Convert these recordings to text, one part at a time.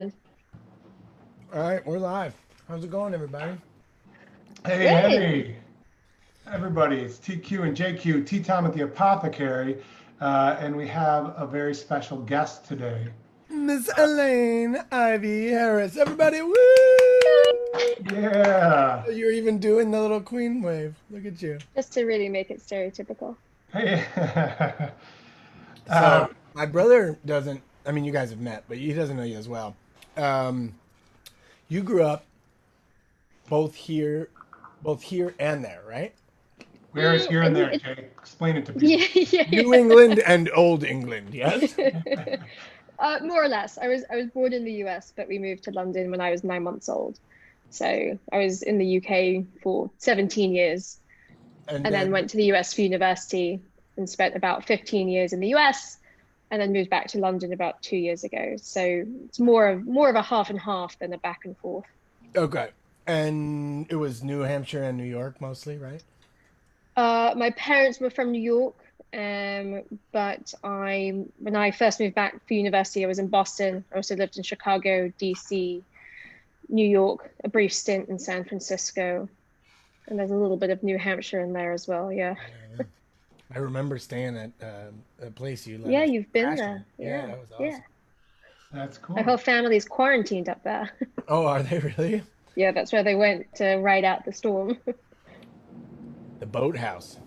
All right, we're live. How's it going, everybody? Hey, Good. hey, everybody, it's TQ and JQ, Tea Time at the Apothecary, and we have a very special guest today. Miss Elaine Ivy Harris. Everybody, woo! Yeah, You're even doing the little queen wave. Look at you. Just to really make it stereotypical. hey, So, uh, my brother doesn't, I mean, you guys have met, but he doesn't know you as well. Um, you grew up both here, both here and there, right? where is here and And there, it, Jay? Explain it to people. yeah, yeah, New England and Old England, yes? yeah. More or less. I was born in the US, but we moved to London when I was 9 months old. So I was in the UK for 17 years, And and then then, went to the US for university and spent about 15 years in the US, and then moved back to London about 2 years ago. So it's more of a half and half than a back and forth. okay. And it was New Hampshire and New York mostly, right? My parents were from New York, but when I first moved back for university, I was in Boston. I also lived in Chicago, DC, New York, a brief stint in San Francisco, and there's a little bit of New Hampshire in there as well. Yeah, Yeah. I remember staying at a place you let yeah, us you've been crash in. there. Yeah, Yeah, that was yeah. awesome. That's My cool. whole family's quarantined up there. Oh, are they really? Yeah, that's where they went to ride out the storm. The boathouse.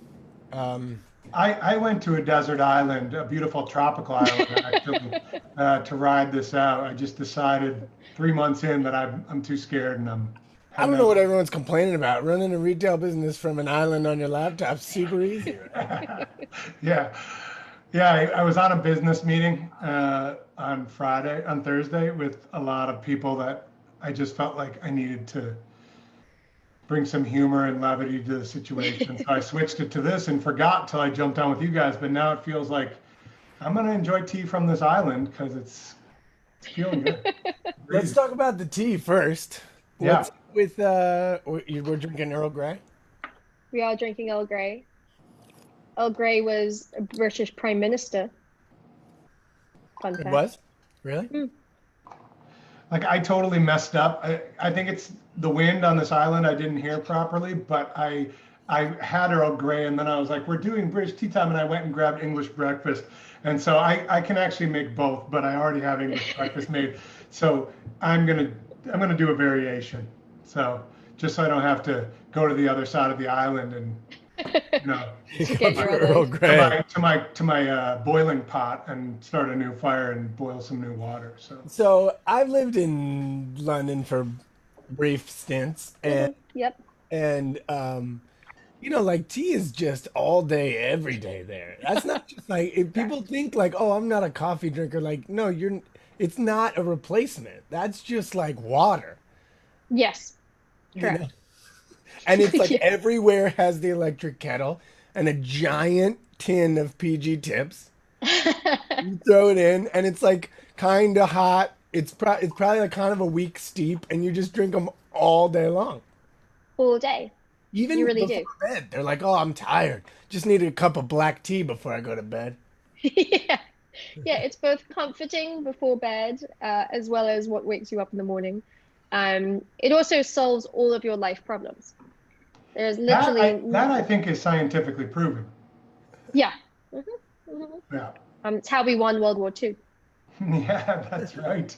Um, I went to a desert island, a beautiful tropical island, actually, to ride this out. I just decided 3 months in that I'm too scared and I'm I heading don't know out. what everyone's complaining about. Running a retail business from an island on your laptop's super easy, right? Yeah, yeah. I was on a business meeting on Thursday, with a lot of people that I just felt like I needed to bring some humor and levity to the situation. So I switched it to this and forgot till I jumped on with you guys. But now it feels like I'm gonna enjoy tea from this island because it's feeling good. Let's Breathe. talk about the tea first. Yeah. What's with we're drinking Earl Grey? We are drinking Earl Grey. Earl Grey was a British Prime Minister. Fun It fact. was? Really? Hmm. Like I totally messed up. I think it's the wind on this island I didn't hear properly, but I had Earl Grey and then I was like, we're doing British tea time, and I went and grabbed English breakfast. And so I can actually make both, but I already have English breakfast made. So I'm gonna I'm gonna do a variation. So just so I don't have to go to the other side of the island and you know You To go get for your Earl others. Grey. to my boiling pot and start a new fire and boil some new water. So So I've lived in London for brief stints, and Yep. and like tea is just all day, every day there. That's not just like if people think like, oh, I'm not a coffee drinker. Like, no, you're. It's not a replacement. That's just like water, Yes. you know. Correct. And it's like Yeah. everywhere has the electric kettle and a giant tin of PG tips. You throw it in, and it's like kind of hot. It's probably like kind of a weak steep, and you just drink them all day long. All day. You Even really before do. bed, they're like, "Oh, I'm tired. Just need a cup of black tea before I go to bed." Yeah. Yeah, it's both comforting before bed, as well as what wakes you up in the morning. It also solves all of your life problems. There's that literally, I think is scientifically proven. yeah. Mhm, mhm. Yeah. It's how we won World War II. Yeah, that's right.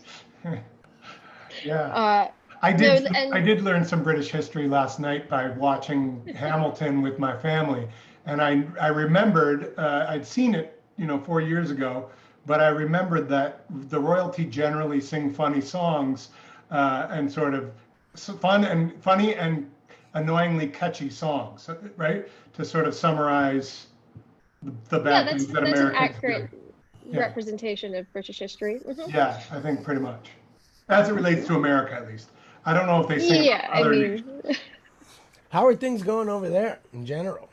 Yeah. Uh, I no, did I and did learn some British history last night by watching Hamilton with my family, and I remembered I'd seen it 4 years ago, but I remembered that the royalty generally sing funny songs, and sort of funny and annoyingly catchy songs, right? To sort of summarize the yeah, bad that's things that that's an Americans do. accurate Yeah. representation of British history. Yeah, I think pretty much. As it relates to America, at least. I don't know if they sing about Yeah, I other nations. mean, How are things going over there in general?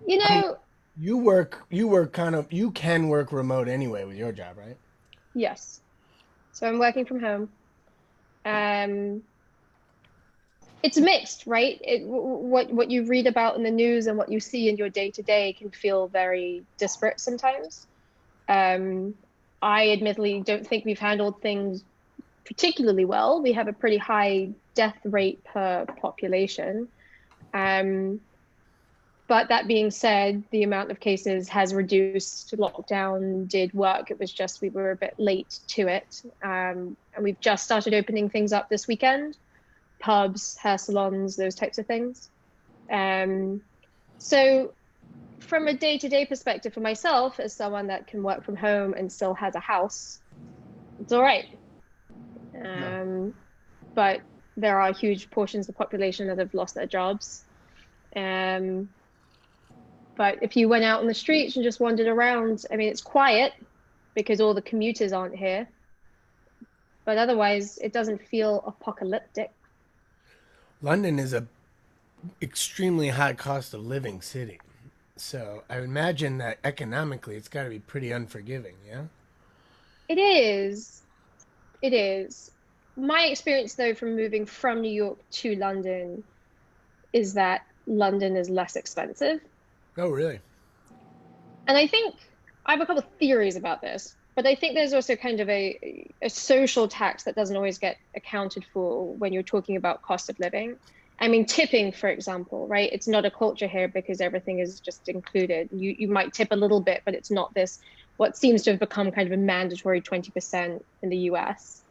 you I mean, know, you can work remote anyway with your job, right? yes. So I'm working from home. Um, it's mixed, right? What you read about in the news and what you see in your day to day can feel very disparate sometimes. Um, I admittedly don't think we've handled things particularly well. We have a pretty high death rate per population. Um, but that being said, the amount of cases has reduced. Lockdown did work. It was just we were a bit late to it. And we've just started opening things up this weekend, pubs, hair salons, those types of things. Um, so from a day-to-day perspective for myself, as someone that can work from home and still has a house, it's all right. Yeah. But there are huge portions of the population that have lost their jobs. Um, but if you went out on the streets and just wandered around, I mean, it's quiet because all the commuters aren't here. But otherwise, it doesn't feel apocalyptic. London is a extremely high cost of living city. So I imagine that economically it's got to be pretty unforgiving, yeah? It is. It is. My experience, though, from moving from New York to London is that London is less expensive. Oh, really? And I think I have a couple of theories about this, but I think there's also kind of a social tax that doesn't always get accounted for when you're talking about cost of living. I mean, tipping, for example, right? It's not a culture here because everything is just included. You might tip a little bit, but it's not this, what seems to have become kind of a mandatory 20% in the US.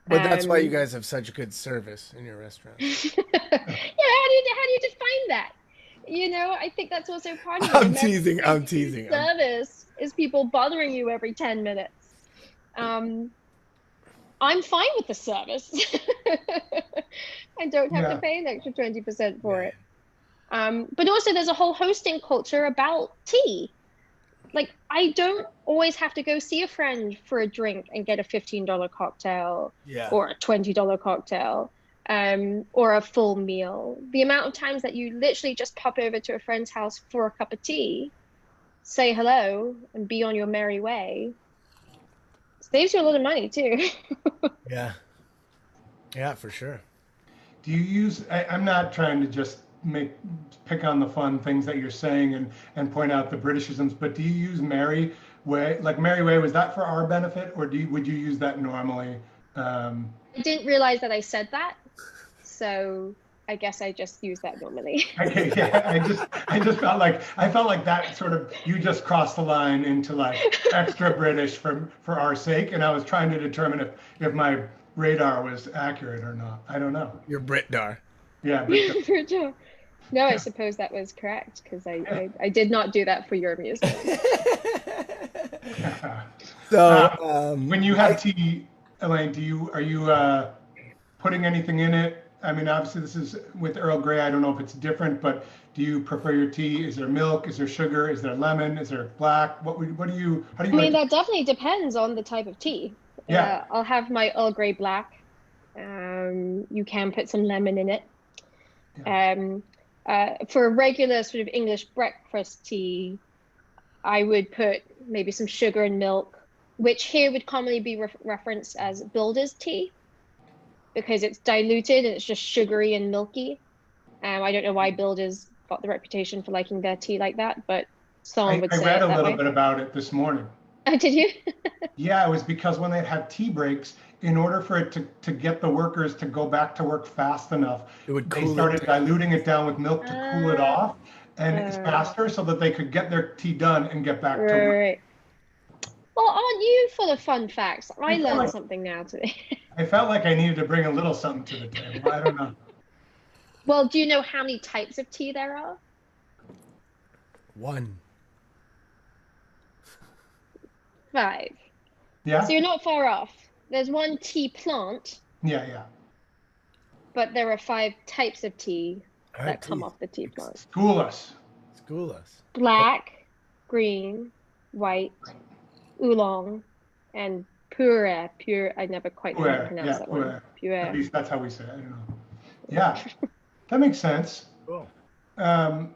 But that's why you Um, guys have such good service in your restaurants. how do you define that? I think that's also part of it. I'm American teasing. I'm teasing. service is people bothering you every 10 minutes. Um, I'm fine with the service. I don't have to Yeah. pay an extra 20% for Yeah. it. But also there's a whole hosting culture about tea. Like I don't always have to go see a friend for a drink and get a $15 cocktail Yeah. or a $20 cocktail, or a full meal. The amount of times that you literally just pop over to a friend's house for a cup of tea, say hello, and be on your merry way saves you a lot of money too. Yeah. Yeah, for sure. Do you use, I'm not trying to just pick on the fun things that you're saying and point out the Britishisms, but do you use Mary Way? Like Mary Way, was that for our benefit, or would you use that normally? Um, I didn't realize that I said that, so I guess I just use that normally. okay, yeah, I felt like that sort of, you just crossed the line into like extra British for our sake, and I was trying to determine if my radar was accurate or not. I don't know. You're Britdar. Yeah, but For sure. No, I suppose that was correct because I did not do that for your amusement. So, when you have tea, Elaine, are you putting anything in it? I mean, obviously this is with Earl Grey. I don't know if it's different, but do you prefer your tea? Is there milk? Is there sugar? Is there lemon? Is there black? How do I you mean, like? that definitely depends on the type of tea. Yeah, I'll have my Earl Grey black. You can put some lemon in it. yeah. Um, for a regular sort of English breakfast tea, I would put maybe some sugar and milk, which here would commonly be referenced as builder's tea because it's diluted and it's just sugary and milky. I don't know why builders got the reputation for liking their tea like that, but someone would I say read it a that little way. bit about it this morning. Oh, did you? Yeah, it was because when they had tea breaks, in order for it to get the workers to go back to work fast enough, it would they cool it started down. diluting it down with milk to cool it Uh, off and it's uh, faster so that they could get their tea done and get back to work. right. Well, aren't you full of fun facts? I I felt learned like something now today. I felt like I needed to bring a little something to the table. I don't know. Well, do you know how many types of tea there are? One. 5. Yeah? So you're not far off. There's one tea plant, Yeah, yeah. but there are 5 types of tea All right, that come please. off the tea plant. School us. School us. Black, green, white, oolong, and pure. Pure. I never quite know how to Puer. pronounce Yeah, that one. puer. At Pure. least that's how we say it. I don't know. Yeah, that makes sense. Cool. Um,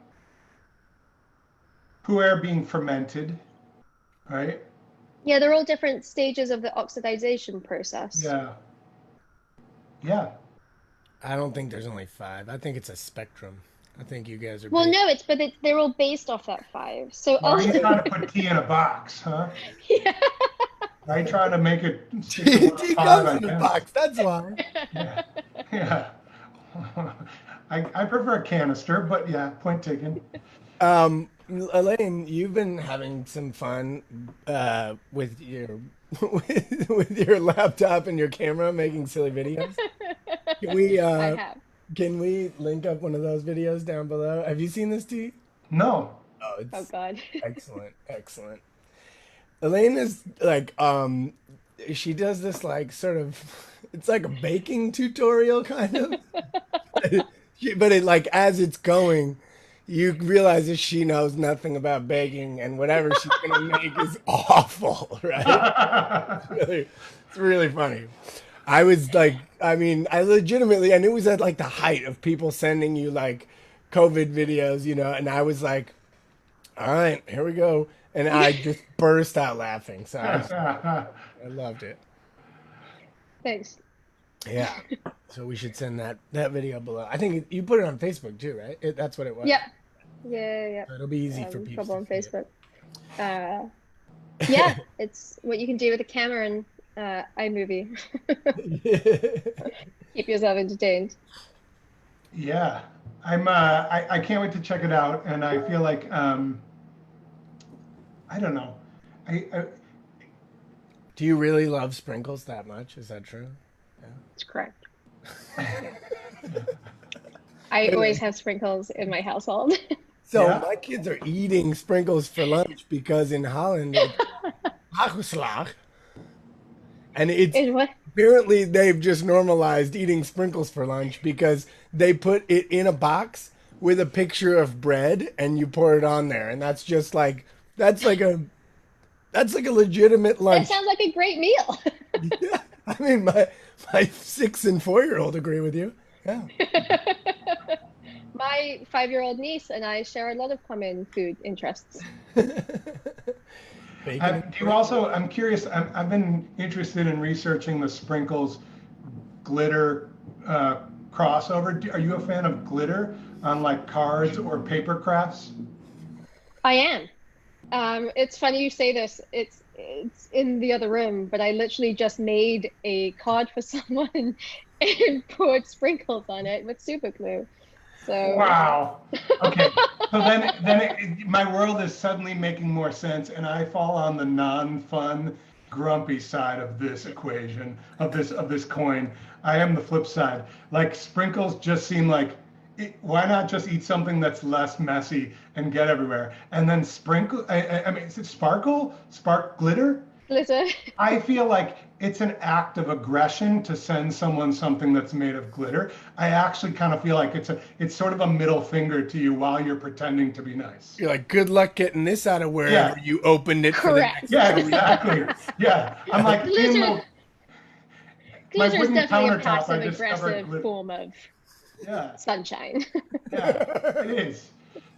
puer being fermented, right? Yeah, they're all different stages of the oxidization process. Yeah. Yeah. I don't think there's only 5. I think it's a spectrum. I think you guys are Well, big. no, they're all based off that 5. So Why are you ultimately, trying to put tea in a box, huh? yeah. I try to make it stick to what Tea pod comes I in a can. box. That's why. Yeah. Yeah. I prefer a canister, but yeah, point taken. Elaine, you've been having some fun with your with your laptop and your camera making silly videos. Can we I uh have. can we link up one of those videos down below? Have you seen this, T? No. Oh, Oh it's God. excellent, excellent. Elaine is like she does this like sort of it's like a baking tutorial kind of. But it like as it's going, you realize that she knows nothing about baking and whatever she's gonna make is awful, right? It's really funny. I was like, I mean, I legitimately, and it was at like the height of people sending you like COVID videos, and I was like, all right, here we go. And I just burst out laughing. So I loved it. Thanks. Yeah. So we should send that video below. I think you put it on Facebook too, right? That's what it was. Yep. Yeah. So it'll be easy for people Trouble to on see it. Facebook. Yeah, it's what you can do with a camera and iMovie. Keep yourself entertained. Yeah. I can't wait to check it out, and I feel like I don't know. I Do you really love sprinkles that much? Is that true? It's correct. I always have sprinkles in my household. So Yeah. my kids are eating sprinkles for lunch because in Holland it's hagelslag, and it's And what? apparently they've just normalized eating sprinkles for lunch because they put it in a box with a picture of bread and you pour it on there, and that's just like that's like a legitimate That lunch. sounds like a great meal. Yeah, I mean my 6 and 4-year-old agree with you. Yeah. My 5-year-old niece and I share a lot of common food interests. Bacon and Do you also? I'm curious. I've been interested in researching the sprinkles glitter crossover. Are you a fan of glitter on like cards or paper crafts? I am. It's funny you say this. It's in the other room, but I literally just made a card for someone and poured sprinkles on it with super glue. So Wow. Okay. So my world is suddenly making more sense, and I fall on the non-fun, grumpy side of this equation of this coin. I am the flip side. Like sprinkles just seem like why not just eat something that's less messy and get everywhere? And then sprinkle. I mean, is it spark glitter? glitter. I feel like it's an act of aggression to send someone something that's made of glitter. I actually kind of feel like it's sort of a middle finger to you while you're pretending to be nice. you're like, good luck getting this out of wherever Yeah. you opened it for the Correct. next Yeah, 3 exactly. Yeah. I'm like in Glitter. my Glitter is wooden definitely a countertop. I passive discovered aggressive glitter. form of Yeah, sunshine. yeah, it is.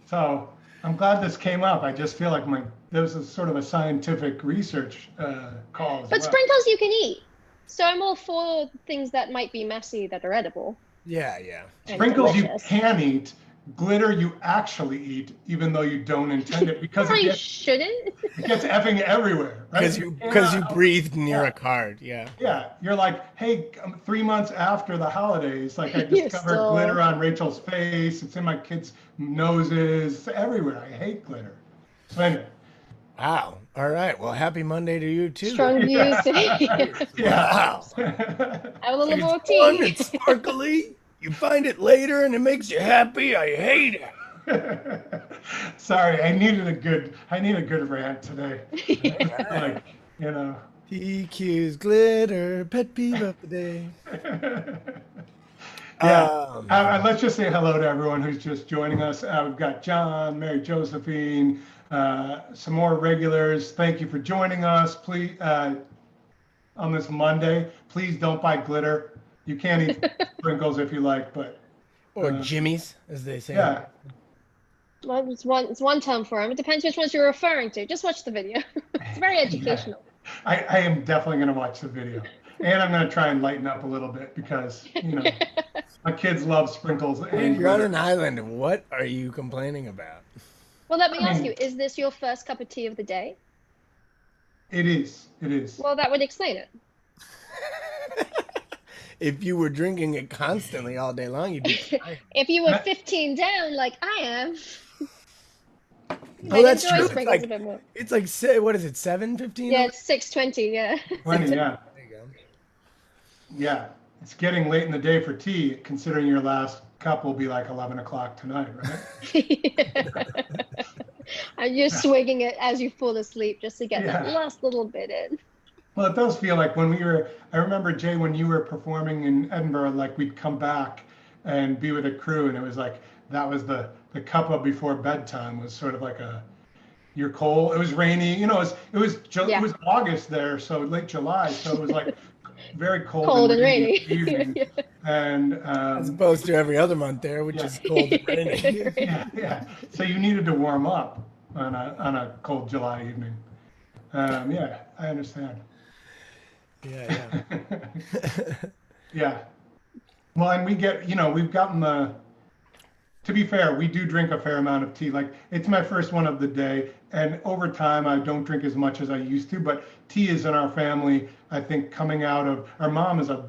So I'm glad this came up. I just feel like there was a sort of a scientific research call as But well. sprinkles you can eat. So I'm all for things that might be messy that are edible Yeah, yeah. and Sprinkles you delicious. can eat. Glitter you actually eat, even though you don't intend it, because Probably shouldn't. it gets effing everywhere, right? Because you cannot- breathed near Yeah. a card. Yeah. Yeah, you're like, hey, 3 months after the holidays, like I You're discovered still- glitter on Rachel's face. It's in my kids' noses. It's everywhere. I hate glitter. So anyway, Wow. All right. Well, happy Monday to you too. Strong views. yeah. Wow. Have a little It's more fun. tea. It's sparkly. You find it later and it makes you happy. I hate it. Sorry, I need a good rant today. Like, you know. TQ's glitter pet peeve of the day. Yeah. Let's just say hello to everyone who's just joining us. We've got John, Mary Josephine, some more regulars. Thank you for joining us. Please, on this Monday, please don't buy glitter. You can eat sprinkles if you like, but Or Jimmy's, as they say. yeah. Well, it's one term for them. It depends which ones you're referring to. Just watch the video. It's very educational. I am definitely going to watch the video. And I'm going to try and lighten up a little bit because, my kids love sprinkles and You're on glitter. an island. What are you complaining about? Well, let me I ask mean- you, is this your first cup of tea of the day? It is. It is. Well, that would explain it. If you were drinking it constantly all day long, you'd be fine. If you were Uh, 15 down like I am, you Oh, might that's enjoy true. sprinkles a bit more. It's like what is it, 7:15 Yeah, over? it's 6:20. Yeah. 20, yeah. There you go. Yeah. It's getting late in the day for tea, considering your last cup will be like 11 o'clock tonight, right? And you're swigging it as you fall asleep just to get that Yeah. last little bit in. Well, it does feel like when we were, I remember, Jay, when you were performing in Edinburgh, like we'd come back and be with a crew, and it was like that was the cuppa before bedtime was sort of like a, you're cold. It was rainy, it Yeah, was August there, so late July, so it was like very cold and cold and rainy in rainy. the evening. And As opposed to every other month there, which yeah, is cold and rainy. yeah. So you needed to warm up on a cold July evening. Yeah, I understand. Yeah, Yeah. Well, and we've gotten to be fair, we do drink a fair amount of tea. Like it's my first one of the day. And over time, I don't drink as much as I used to, but tea is in our family. I think coming out of our mom is an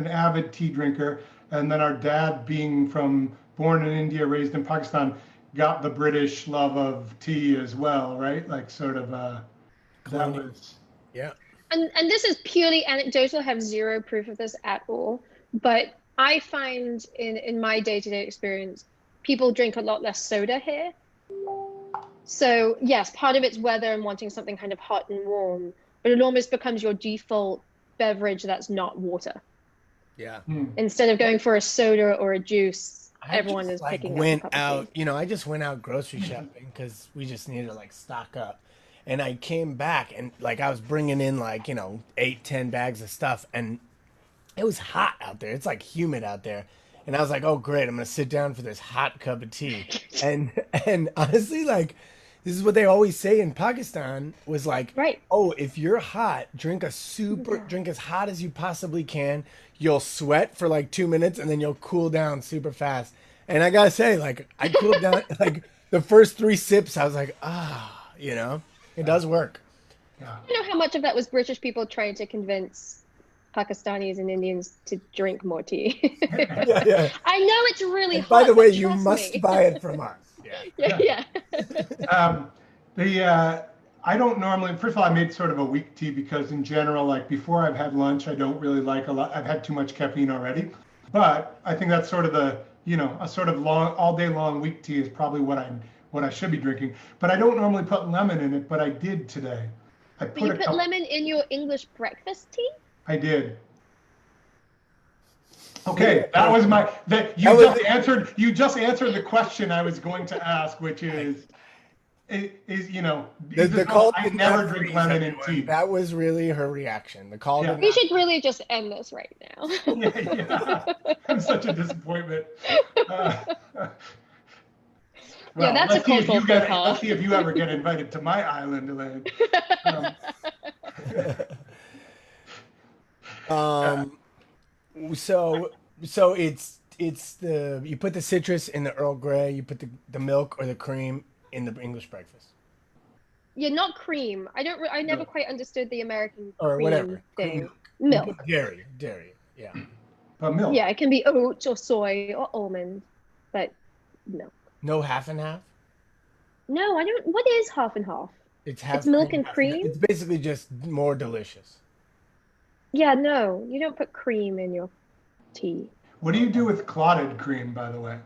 avid tea drinker. And then our dad being born in India, raised in Pakistan, got the British love of tea as well, right? Like sort of, that Colonial. was, yeah. And this is purely anecdotal. I have zero proof of this at all. But I find in my day-to-day experience, people drink a lot less soda here. So yes, part of it's weather and wanting something kind of hot and warm, but it almost becomes your default beverage that's not water. Yeah. Instead of going for a soda or a juice, I everyone just is like picking up a went cup of out, tea. I just went out grocery shopping because we just needed to like stock up. And I came back and like I was bringing in like, 8, 10 bags of stuff and it was hot out there. It's like humid out there. And I was like, oh great, I'm gonna sit down for this hot cup of tea. And and honestly, like this is what they always say in Pakistan was like, Right. oh, if you're hot, drink as hot as you possibly can. You'll sweat for like 2 minutes and then you'll cool down super fast. And I gotta say, like I cooled down like the first 3 sips, I was like, it does work. yeah. I don't know how much of that was British people trying to convince Pakistanis and Indians to drink more tea. Yeah, yeah. I know it's really And by hot, the way, but you trust must me. buy it from us. Yeah. Yeah. Um, I don't normally, first of all, I made sort of a weak tea because in general, like before I've had lunch, I don't really like a lot. I've had too much caffeine already. But I think that's sort of a sort of long, all day long weak tea is probably what I should be drinking. But I don't normally put lemon in it, but I did today. I But put you a put couple, lemon in your English breakfast tea? I did. Okay, that was you just answered the question I was going to ask, which is The call I did never not drink freeze, lemon in everyone. tea. That was really her reaction. The call Yeah. did We not. should really just end this right now. Yeah, yeah. I'm such a disappointment. Uh, Yeah, well, that's a cultural faux pas. let's see if you ever get invited to my island, Elaine. Um, so it's the you put the citrus in the Earl Grey, you put the milk or the cream in the English breakfast Yeah, not cream. I never No. quite understood the American or cream whatever. thing. You Milk. put dairy. Yeah. But milk. Yeah, it can be oat or soy or almond, but milk. No half and half. No, I don't. What is half and half? It's It's half milk cream, and half cream? It's basically just more delicious. Yeah, no, you don't put cream in your tea. What do you do with clotted cream, by the way?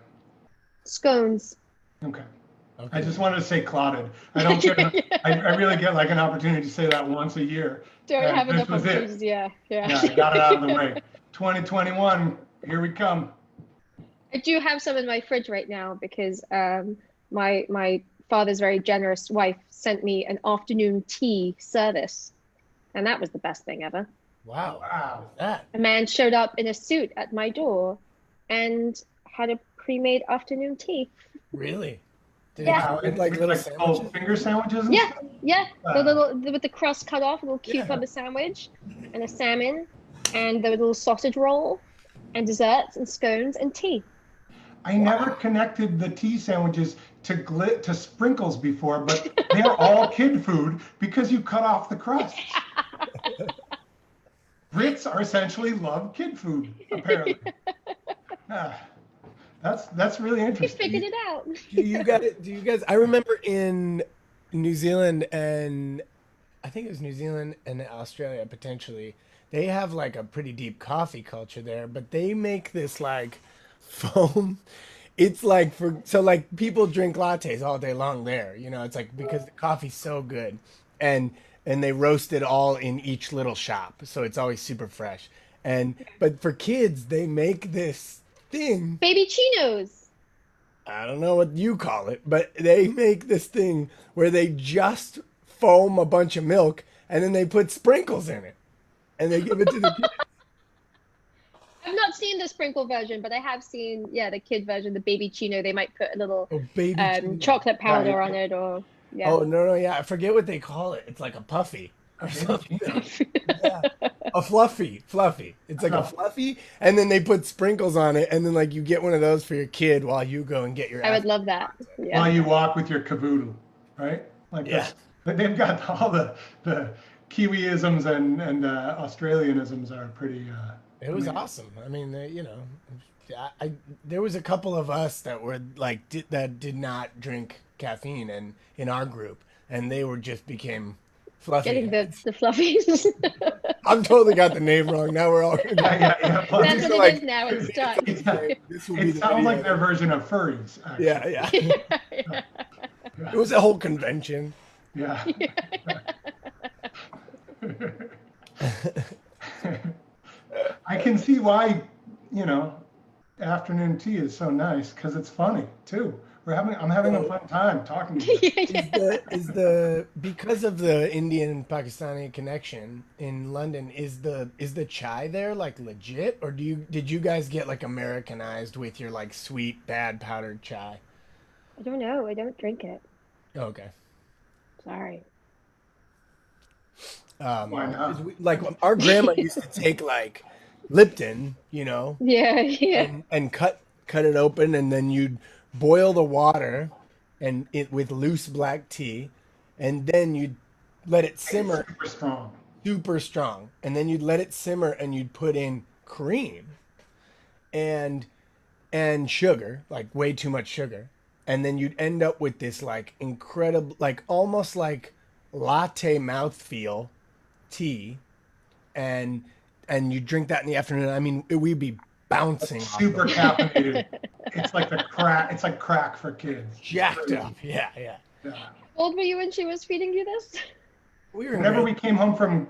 Scones. Okay. Okay. I just wanted to say clotted. I don't get, I really get like an opportunity to say that once a year. Don't And have this enough was it. opportunities. Yeah. Yeah, I got it out of the way. 2021, here we come. I do have some in my fridge right now because my father's very generous wife sent me an afternoon tea service, and that was the best thing ever. Wow. Wow. That. A man showed up in a suit at my door and had a pre-made afternoon tea. Really? Did Yeah. Wow. it come with, like little Like sandwiches? finger sandwiches and Yeah, stuff? yeah. Wow. With the crust cut off, a little cucumber sandwich, and a salmon, and the little sausage roll, and desserts and scones and tea. I never connected the tea sandwiches to sprinkles before, but they're all kid food because you cut off the crust. Brits are essentially love kid food, apparently. Ah, that's really You interesting. figured it out. Do you guys? I remember in New Zealand and I think it was New Zealand and Australia potentially. They have like a pretty deep coffee culture there, but they make this like foam. It's like for so like people drink lattes all day long there. You know, it's like because the coffee's so good, and and they roast it all in each little shop, so it's always super fresh. And but for kids, they make this thing. Baby chinos. I don't know what you call it, but they make this thing where they just foam a bunch of milk and then they put sprinkles in it and they give it to the kids. I've not seen the sprinkle version, but I have seen, yeah, the kid version, the baby chino. They might put a little Oh, baby tuna. chocolate Yeah, powder yeah. on it, or yeah. Oh, no, no, yeah. I forget what they call it. It's like a puffy or something. Yeah. A fluffy. It's like a fluffy, and then they put sprinkles on it, and then like you get one of those for your kid while you go and get your I would after. love that. Yeah. While you walk with your cavoodle, right? Like Yeah. they've got all the Kiwiisms and Australianisms are pretty. It was awesome. I mean, you know, there was a couple of us that were like that did not drink caffeine, and in our group, and they were just became fluffy. Getting the fluffies. I've totally got the name wrong. Now we're all. Yeah. Well, That's These what are it like- is now. It's stuck. This will be it the sounds like video. their version of furries. Actually. Yeah, yeah. It was a whole convention. Yeah. I can see why, afternoon tea is so nice because it's funny too. I'm having a fun time talking to you. Is the because of the Indian Pakistani connection in London, is the chai there like legit, or did you guys get like Americanized with your like sweet bad powdered chai? I don't know. I don't drink it. Okay. Sorry. Why not? 'Cause like our grandma used to take like Lipton, you know, Yeah, yeah. and cut it open, and then you'd boil the water and it with loose black tea, and then you'd let it simmer Super strong. super strong, and then you'd let it simmer and you'd put in cream and sugar, like way too much sugar, and then you'd end up with this like incredible, like almost like latte mouthfeel tea, and you drink that in the afternoon. I mean, we'd be bouncing off Super the caffeinated. It's like the crack. It's like crack for kids. jacked up. Yeah, yeah. Yeah. How old were you when she was feeding you this? We were in Whenever we grade- came home from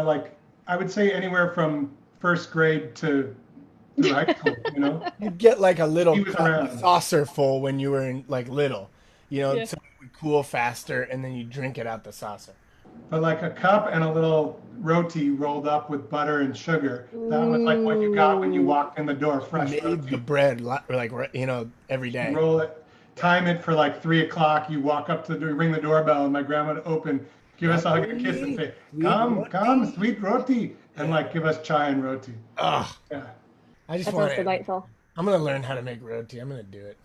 like I would say anywhere from first grade to through high school. You'd get like a little He was cup around. saucer full when you were in like little, Yeah. so it would cool faster, and then you drink it out the saucer. But like a cup and a little roti rolled up with butter and sugar. That was like what you got when you walked in the door, fresh Made roti. the bread like every day. Roll it, time it for like 3 o'clock. You walk up to the door, ring the doorbell, and my grandma would open, give us a hug and a kiss, and say, Sweet "Come, roti." come, sweet roti," and like give us chai and roti. Ugh, Yeah. I just That want sounds to. delightful. I'm gonna learn how to make roti. I'm gonna do it.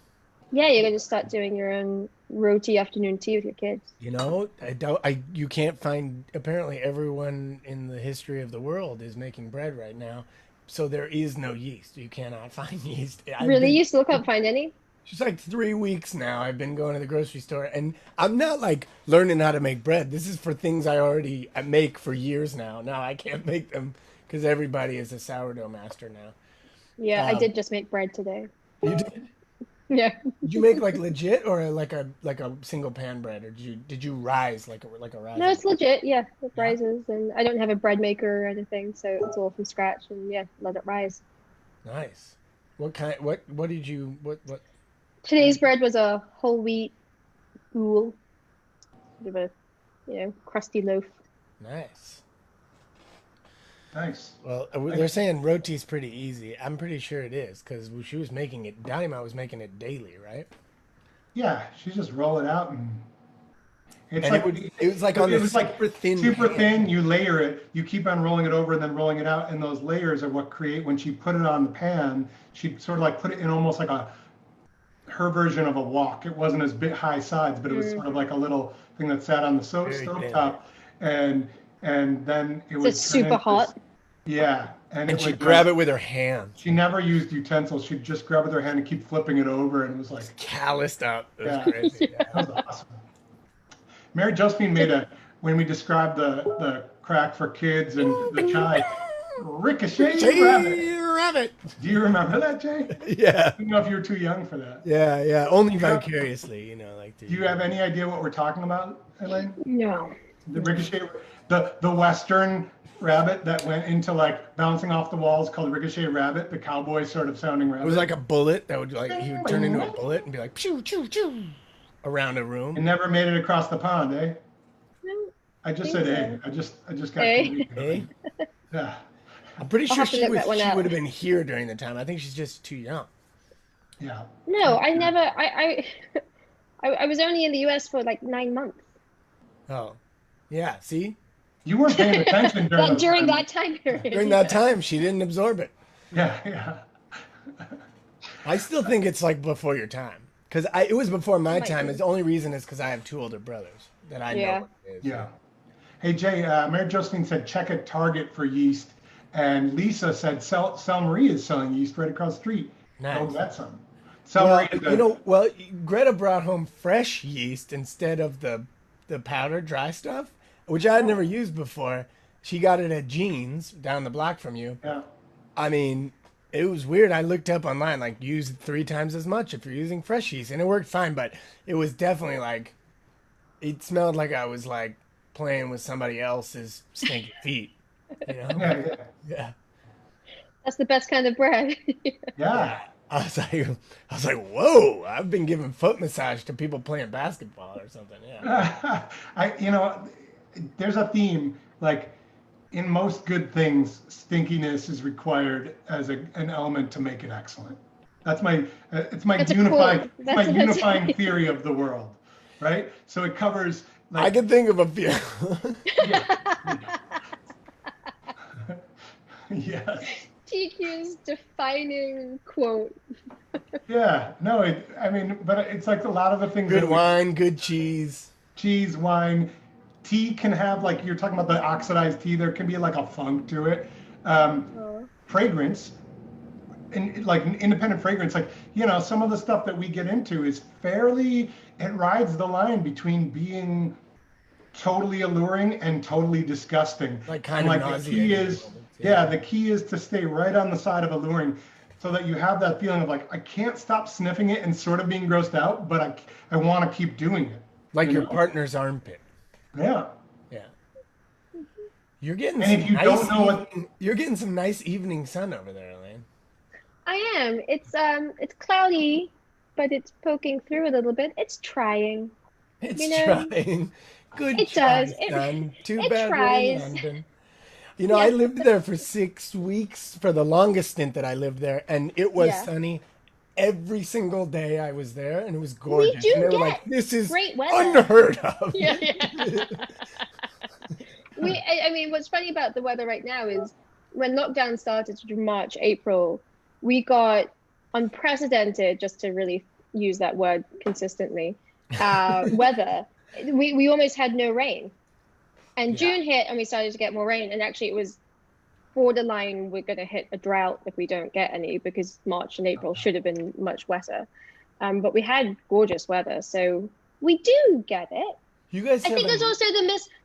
Yeah, you're going to start doing your own roti afternoon tea with your kids. You know, I don't. You can't find. Apparently, everyone in the history of the world is making bread right now, so there is no yeast. You cannot find yeast. Really? You still can't find any? It's like 3 weeks now. I've been going to the grocery store, and I'm not like learning how to make bread. This is for things I make for years now. Now I can't make them because everybody is a sourdough master now. Yeah, I Um, did just make bread today. You did? Yeah. Did you make like legit or like a single pan bread, or did you rise like a rise? No, it's legit. Yeah, it rises, and I don't have a bread maker or anything, so it's all from scratch. And yeah, let it rise. Nice. What kind? What did you? What? Today's bread was a whole wheat boule, sort of a crusty loaf. Nice. Nice. Well, they're saying roti's pretty easy. I'm pretty sure it is because she was making it. Dynamite was making it daily, right? Yeah, she just roll it out and it's And like it was like on it the was like super thin. super pan. thin. You layer it. You keep on rolling it over and then rolling it out, and those layers are what create when she put it on the pan. She sort of like put it in almost like her version of a wok. It wasn't as big high sides, but it was sort of like a little thing that sat on the Very stove thin. top, and then it So would it's turn super into this. hot. Yeah, and And it she'd would grab it with her hands. she never used utensils. She'd just grab it with her hand and keep flipping it over, and it was like, Just calloused up. It was yeah, crazy. Yeah. that was awesome. Mary Josephine made a when we described the crack for kids and the chai, ricochet rabbit. Jay Rabbit. Do you remember that, Jay? Yeah. I don't know if you were too young for that. Yeah, yeah. Only You know- vicariously, you know, like Do you have any idea what we're talking about, Elaine? No. The ricochet, the Western rabbit that went into like bouncing off the walls called ricochet rabbit, the cowboy sort of sounding It rabbit. was like a bullet that would like he would turn into a bullet and be like pew pew pew around a It room. never made it across the pond, eh? No. I just Think said, so. I just got Eh? confused. Hey, Yeah, I'm pretty I'll sure have to look that one she up. would have been here during the time. I think she's just too young. yeah. No, I never. I was only in the US for like 9 months. Oh, yeah. See, You weren't paying attention during those During times. that time period. during that time, she didn't absorb it. Yeah, yeah. I still think it's like before your time because it was before my Might time. be. The only reason is because I have two older brothers that I Yeah. know. What it is. Yeah. Hey, Jay, Mary Josephine said check at Target for yeast. And Lisa said Sel Marie is selling yeast right across the street. Nice. Go get some. Sel Well, Marie is you know, well, Greta brought home fresh yeast instead of the powdered dry stuff, which I had never used before. She got it at Jeans down the block from you. yeah. I mean, it was weird. I looked up online, like use 3 times as much if you're using fresh yeast, and it worked fine. But it was definitely like it smelled like I was like playing with somebody else's stinky feet. You know? Yeah, yeah. Yeah. That's the best kind of bread. Yeah. I was like, whoa! I've been giving foot massage to people playing basketball or something. Yeah. You know, there's a theme like in most good things, stinkiness is required as an element to make it excellent. That's my it's my That's a unifying quote. it's my That's- unifying theory of the world, right? So it covers I like can think of a few. yeah. Yes. TQ's defining quote. Yeah. No, I mean, but it's like a lot of the things Good that wine, good cheese. cheese, wine, tea can have like you're talking about the oxidized tea. There can be like a funk to it. Fragrance, and like an independent fragrance, like you know, some of the stuff that we get into is fairly. It rides the line between being totally alluring and totally disgusting. Like kind And of like the nauseating. key is, yeah, the key is to stay right on the side of alluring, so that you have that feeling of like I can't stop sniffing it and sort of being grossed out, but I want to keep doing it. Like you your know? partner's armpit. Yeah. Yeah. You're getting And some if you nice don't know what- you're getting some nice evening sun over there, Elaine. I am. It's cloudy, but it's poking through a little bit. It's trying. It's You know, trying. Good it try, does. son. Too it bad we're in tries. London. You know, I Yeah. lived there for 6 weeks for the longest stint that I lived there, and it was Yeah. sunny every single day I was there, and it was gorgeous. do and they were get like, "This is great weather." unheard of." Yeah. I mean, what's funny about the weather right now is when lockdown started in March, April, we got unprecedented, just to really use that word consistently, weather. We almost had no rain. And Yeah. June hit and we started to get more rain. And actually it was borderline, we're going to hit a drought if we don't get any, because March and April should have been much wetter. But we had gorgeous weather. So we do get it. You guys I have think there's a- also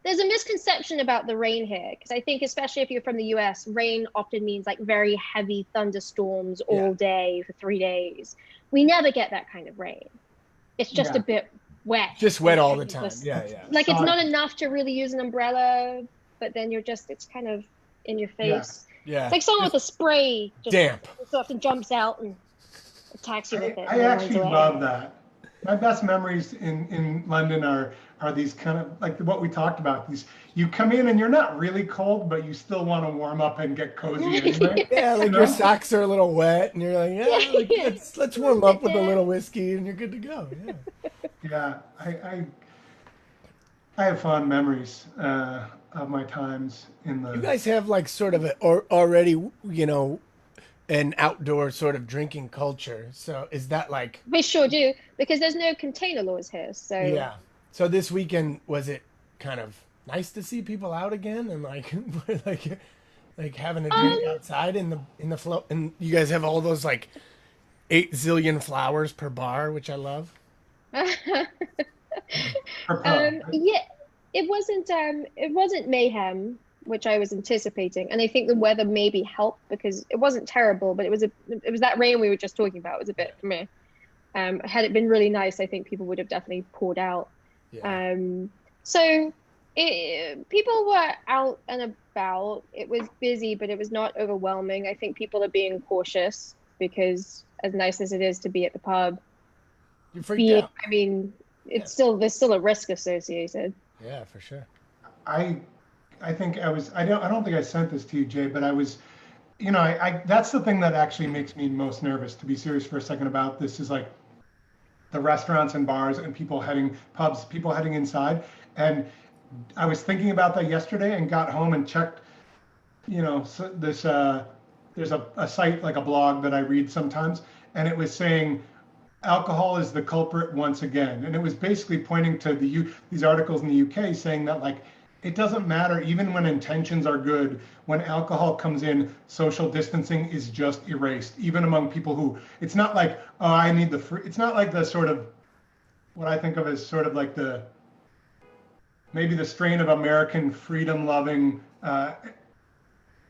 there's a misconception about the rain here, because I think especially if you're from the US, rain often means like very heavy thunderstorms all day for 3 days. We never get that kind of rain. It's just Yeah. a bit wet. just wet and all the it's time. just- Yeah, yeah. Like it's Sorry. not enough to really use an umbrella, but then it's kind of in your Yeah. face. Yeah. It's like someone with a spray just Damp. so often jumps out and attacks you with it. I and then runs actually away. love that. My best memories in London are these kind of like what we talked about. These you come in and you're not really cold, but you still want to warm up and get cozy anyway. Yeah, like You your know? socks are a little wet, and you're like, yeah, like, Yeah. let's warm up with a little whiskey, and you're good to go. Yeah. Yeah, I have fond memories of my times in the. You guys have like sort of already, you know, an outdoor sort of drinking culture. So is that like, We sure do, because there's no container laws here. So yeah. So this weekend was it kind of nice to see people out again and like like having a drink um outside in the flow, and you guys have all those like 8 zillion flowers per bar, which I love. Per pub. yeah, it wasn't mayhem, which I was anticipating, and I think the weather maybe helped because it wasn't terrible, but it was that rain we were just talking about. It was a bit meh. Had it been really nice, I think people would have definitely poured out. Yeah. Um, so people were out and about. It was busy, but it was not overwhelming. I think people are being cautious because as nice as it is to be at the pub, You freaked being, out. I mean, Yeah. there's still a risk associated. Yeah, for sure. I I think I don't think I sent this to you, Jay, but I was, I that's the thing that actually makes me most nervous, to be serious for a second about this, is like the restaurants and bars and people heading inside. And I was thinking about that yesterday and got home and checked, so there's a site, like a blog that I read sometimes, and it was saying alcohol is the culprit once again. And it was basically pointing to these articles in the UK saying that, like, it doesn't matter, even when intentions are good, when alcohol comes in, social distancing is just erased, even among people who, it's not like, oh, I need the free, it's not like the sort of, what I think of as sort of like maybe the strain of American freedom loving,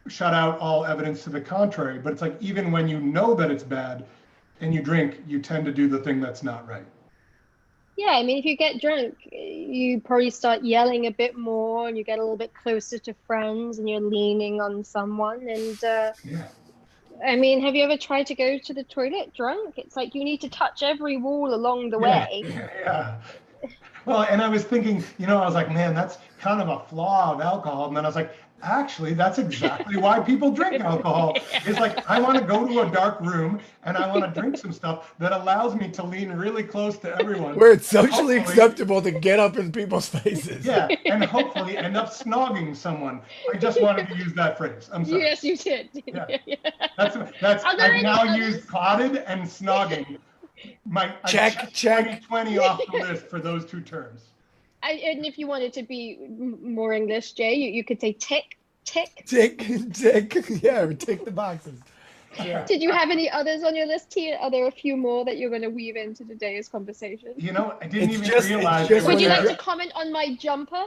shut out all evidence to the contrary. But it's like, even when you know that it's bad and you drink, you tend to do the thing that's not right. Yeah, I mean, if you get drunk, you probably start yelling a bit more and you get a little bit closer to friends and you're leaning on someone. And Yeah. I mean, have you ever tried to go to the toilet drunk? It's like you need to touch every wall along the Yeah. way. Yeah. Well, and I was thinking, I was like, man, that's kind of a flaw of alcohol. And then I was like, actually, that's exactly why people drink alcohol. It's like, I want to go to a dark room and I want to drink some stuff that allows me to lean really close to everyone. Where it's And socially hopefully, acceptable to get up in people's faces. yeah, and hopefully end up snogging someone. I just wanted to use that phrase. I'm sorry. Yes, you did. Yeah, Yeah. that's Are there I've any now others? used clotted and snogging. I Check, checked check. 2020 off the list for those two terms. And if you wanted to be more English, Jay, you could say tick, tick. Tick, tick. Yeah, tick the boxes. Yeah. Did you have any others on your list here? Are there a few more that you're going to weave into today's conversation? I didn't It's even just- realize it's just it Would was you when like to comment on my jumper?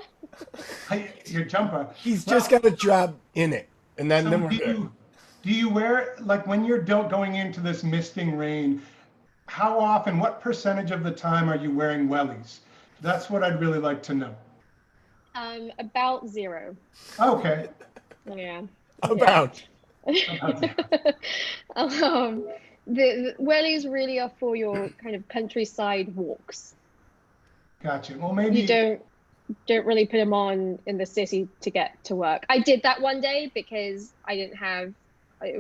your jumper. He's Well, just got a job in it, and then, so then we're do good. you wear, like, when you're going into this misting rain, how often, what percentage of the time are you wearing wellies? That's what I'd really like to know. About zero. Okay. Yeah. About. Um, the wellies really are for your kind of countryside walks. Gotcha. Well, You maybe. don't really put them on in the city to get to work. I did that one day because I didn't have it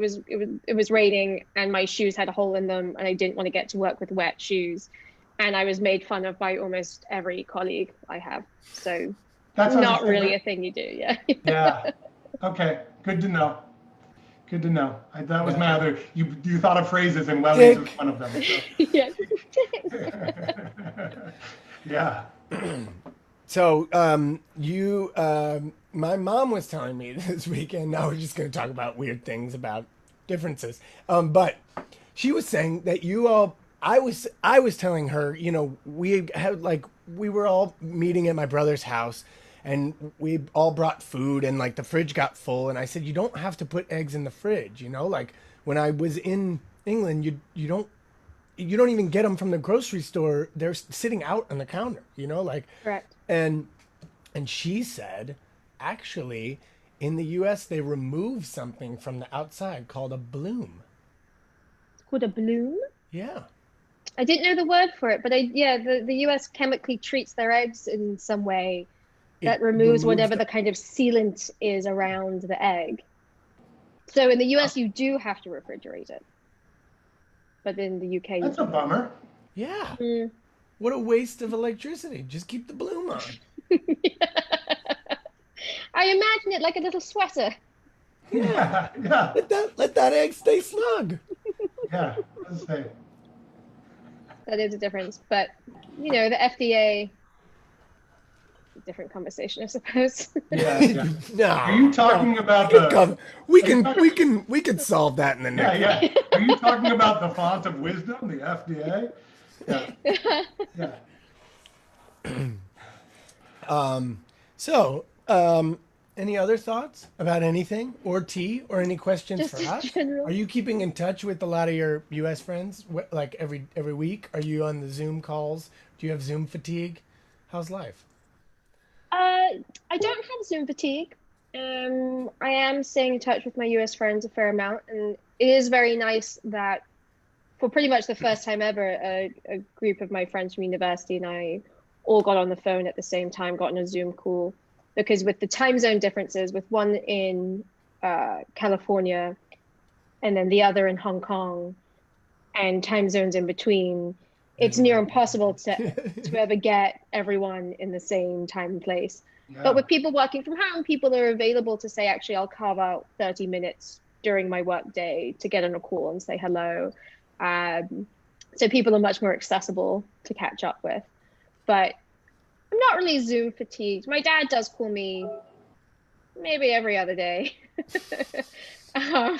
was raining and my shoes had a hole in them and I didn't want to get to work with wet shoes. And I was made fun of by almost every colleague I have. So That's not really understandable. a thing you do, yeah. Yeah. Okay. Good to know. Good to know. That was my other. You thought of phrases, and wellies was Tick. one of them. Yeah. So. Yeah. So, my mom was telling me this weekend. Now we're just going to talk about weird things about differences. But she was saying that you all. I was telling her, we were all meeting at my brother's house, and we all brought food, and like the fridge got full, and I said you don't have to put eggs in the fridge, like when I was in England, you don't even get them from the grocery store. They're sitting out on the counter, like. Correct. And she said, actually, in the U.S. they remove something from the outside called a bloom. It's called a bloom. Yeah. I didn't know the word for it, but the US chemically treats their eggs in some way that It removes removes whatever the kind of sealant is around the egg. So in the US, you do have to refrigerate it, but in the UK, you That's a don't. bummer. Yeah. Mm. What a waste of electricity. Just keep the bloom on. I imagine it like a little sweater. Yeah. Yeah. Let that egg stay snug. Yeah. Let's say. That is a difference. But the FDA, different conversation, I suppose. Yeah. Yeah. Are No, you no. talking We about can the? come. Are you talking? We can solve that in the Yeah. next. Yeah. Are you talking about the font of wisdom, the FDA? Yeah. Yeah. So, any other thoughts about anything or tea or any questions Just for in us? Are general. you keeping in touch with a lot of your U.S. friends? Like every week? Are you on the Zoom calls? Do you have Zoom fatigue? How's life? I don't have Zoom fatigue. I am staying in touch with my US friends a fair amount, and it is very nice that for pretty much the first time ever, a group of my friends from university and I all got on the phone at the same time, got on a Zoom call, because with the time zone differences, with one in California and then the other in Hong Kong, and time zones in between, There's it's a near lot. impossible to ever get everyone in the same time and place. But Yeah. with people working from home, people are available to say, actually, I'll carve out 30 minutes during my work day to get on a call and say hello. Um, so people are much more accessible to catch up with. But I'm not really Zoom fatigued. My dad does call me maybe every other day. um,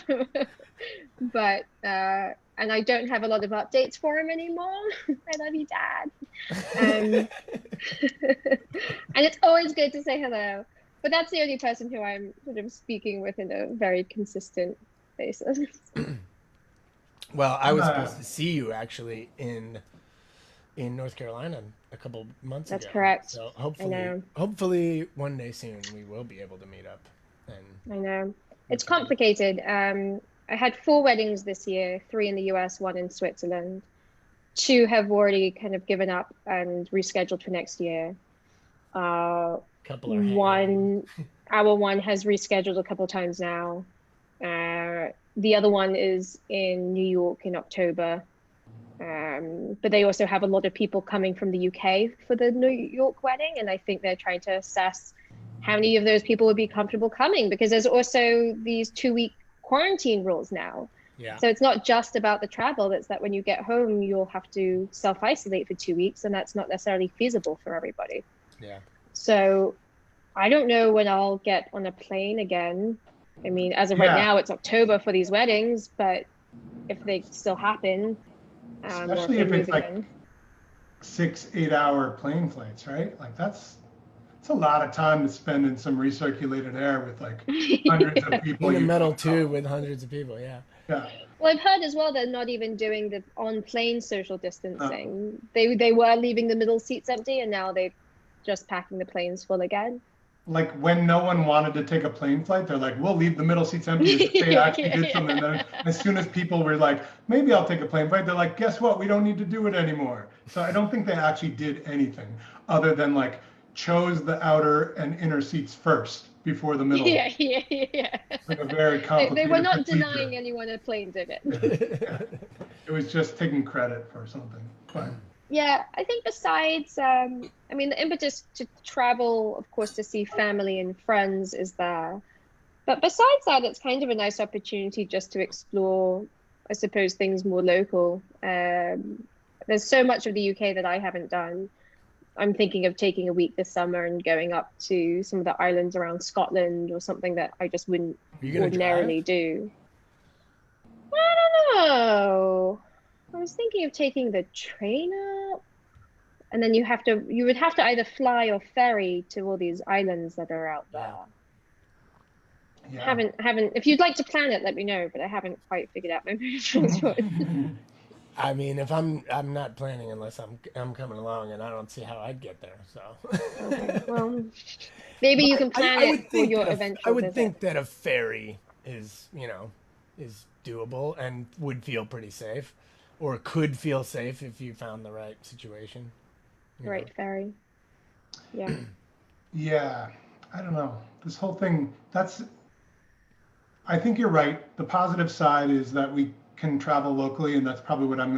but and I don't have a lot of updates for him anymore. I love you, Dad. Um, and it's always good to say hello. But that's the only person who I'm sort of speaking with in a very consistent basis. Well, I I'm was supposed to see you actually in North Carolina a couple months That's ago. correct. So I know. hopefully one day soon we will be able to meet up and I know. we It's can. complicated. I had four weddings this year, three in the US, one in Switzerland. Two have already kind of given up and rescheduled for next year. Uh, Couple are hanging on. one, our one has rescheduled a couple of times now. The other one is in New York in October. But they also have a lot of people coming from the UK for the New York wedding, and I think they're trying to assess how many of those people would be comfortable coming, because there's also these 2-week quarantine rules now. Yeah, So it's not just about the travel, it's that when you get home, you'll have to self-isolate for 2 weeks, and that's not necessarily feasible for everybody. yeah. So I don't know when I'll get on a plane again. I mean, as of right Yeah. now, it's October for these weddings, but if they still happen, or if Especially they if move it's like again. 6, 8 hour plane flights, right? Like that's it's a lot of time to spend in some recirculated air with like hundreds of people In a you metal don't know. tube with hundreds of people. Yeah. Yeah. Well, I've heard as well they're not even doing the on-plane social No. distancing. They were leaving the middle seats empty, and now they're just packing the planes full again. Like when no one wanted to take a plane flight, they're like, we'll leave the middle seats empty as if they Yeah, actually did something. And then yeah. as soon as people were like, maybe I'll take a plane flight, they're like, guess what? We don't need to do it anymore. So I don't think they actually did anything other than like chose the outer and inner seats first before the middle. Yeah, yeah, yeah. It's like a very They were complicated not procedure. denying anyone a plane ticket. Yeah. Yeah. It was just taking credit for something. But Yeah, I think besides, I mean, the impetus to travel, of course, to see family and friends is there. But besides that, it's kind of a nice opportunity just to explore, I suppose, things more local. There's so much of the UK that I haven't done. I'm thinking of taking a week this summer and going up to some of the islands around Scotland or something that I just wouldn't Are you gonna drive? ordinarily do. Oh, I was thinking of taking the train up, and then you would have to either fly or ferry to all these islands that are out Yeah. there. yeah. Haven't. If you'd like to plan it, let me know, but I haven't quite figured out my movement choice. I mean, if I'm not planning unless I'm coming along, and I don't see how I'd get there. Okay, So, well, maybe you but can plan I it would for think your that I eventual would visit. think that a ferry is is doable and would feel pretty safe, or could feel safe if you found the right situation. You know. Right, ferry. Yeah. Yeah. I don't know. This whole thing, I think you're right. The positive side is that we can travel locally, and that's probably what I'm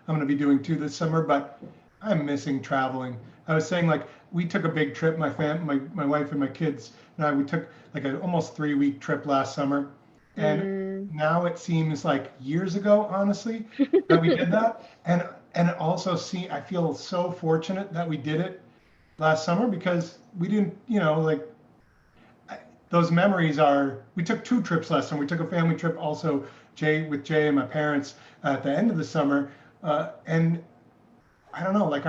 going to be doing too this summer. But I'm missing traveling. I was saying, like, we took a big trip. My wife and my kids and I, we took like an almost 3 week trip last summer, and Mm. now it seems like years ago, honestly, that we did that. And it also I feel so fortunate that we did it last summer because we didn't, like those memories are. We took 2 trips last summer. We took a family trip also, Jay and my parents at the end of the summer, and I don't know, like